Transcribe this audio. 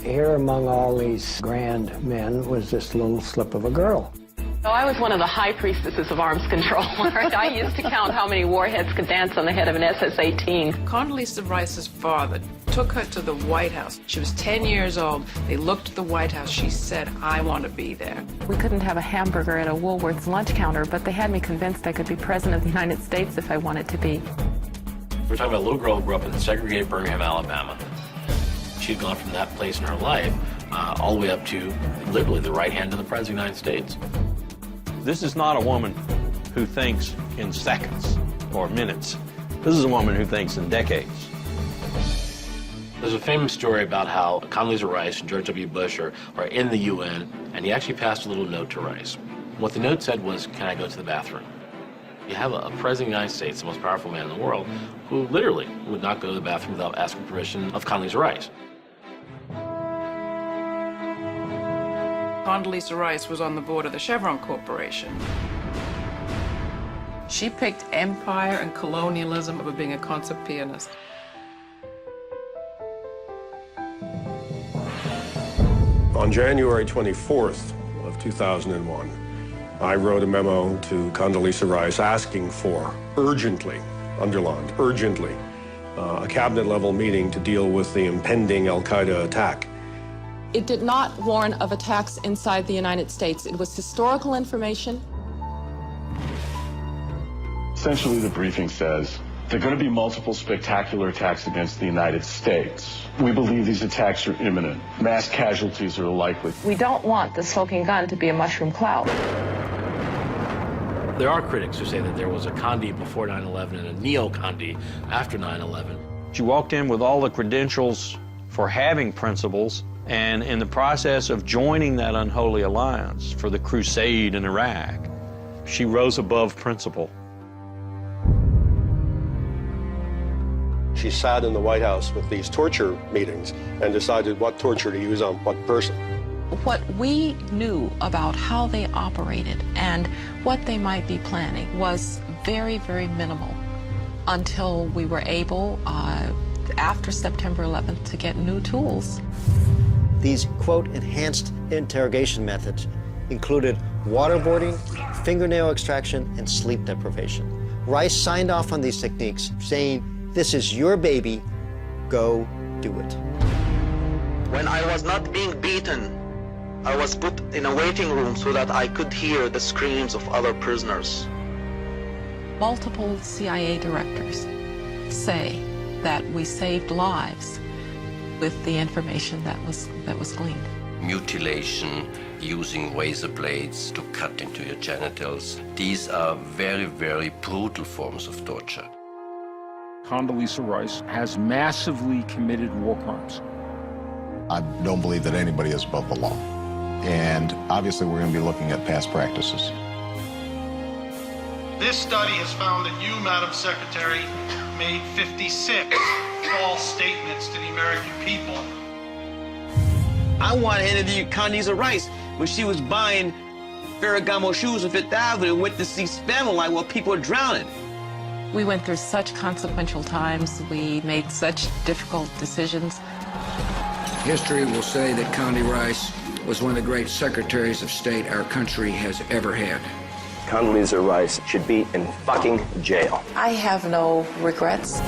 Here among all these grand men was this little slip of a girl. So I was one of the high priestesses of arms control. I used to count how many warheads could dance on the head of an SS-18. Condoleezza Rice's father took her to the White House. She was 10 years old. They looked at the White House. She said, I want to be there. We couldn't have a hamburger at a Woolworth's lunch counter, but they had me convinced I could be president of the United States if I wanted to be. We're talking about a little girl who grew up in segregated Birmingham, Alabama. She'd gone from that place in her life all the way up to literally the right hand of the President of the United States. This is not a woman who thinks in seconds or minutes. This is a woman who thinks in decades. There's a famous story about how Condoleezza Rice and George W. Bush are in the UN, and he actually passed a little note to Rice. What the note said was, can I go to the bathroom? You have a President of the United States, the most powerful man in the world, who literally would not go to the bathroom without asking permission of Condoleezza Rice. Condoleezza Rice was on the board of the Chevron Corporation. She picked empire and colonialism over being a concert pianist. On January 24th of 2001, I wrote a memo to Condoleezza Rice asking for, urgently, underlined, urgently, a cabinet-level meeting to deal with the impending al-Qaeda attack. It did not warn of attacks inside the United States. It was historical information. Essentially, the briefing says there are going to be multiple spectacular attacks against the United States. We believe these attacks are imminent. Mass casualties are likely. We don't want the smoking gun to be a mushroom cloud. There are critics who say that there was a Condi before 9/11 and a Neo-Condi after 9/11. She walked in with all the credentials for having principles, and in the process of joining that unholy alliance for the crusade in Iraq, she rose above principle. She sat in the White House with these torture meetings and decided what torture to use on what person. What we knew about how they operated and what they might be planning was very, very minimal until we were able, after September 11th, to get new tools. These, quote, enhanced interrogation methods included waterboarding, fingernail extraction, and sleep deprivation. Rice signed off on these techniques, saying, "This is your baby, go do it." When I was not being beaten, I was put in a waiting room so that I could hear the screams of other prisoners. Multiple CIA directors say that we saved lives with the information that was gleaned. Mutilation, using razor blades to cut into your genitals. These are very, very brutal forms of torture. Condoleezza Rice has massively committed war crimes. I don't believe that anybody is above the law. And obviously we're going to be looking at past practices. This study has found that you, Madam Secretary, made 56 false statements to the American people. I want to interview Condoleezza Rice when she was buying Ferragamo shoes on Fifth Avenue and went to see Spamalite while people are drowning. We went through such consequential times. We made such difficult decisions. History will say that Condi Rice was one of the great secretaries of state our country has ever had. Condoleezza Rice should be in fucking jail. I have no regrets.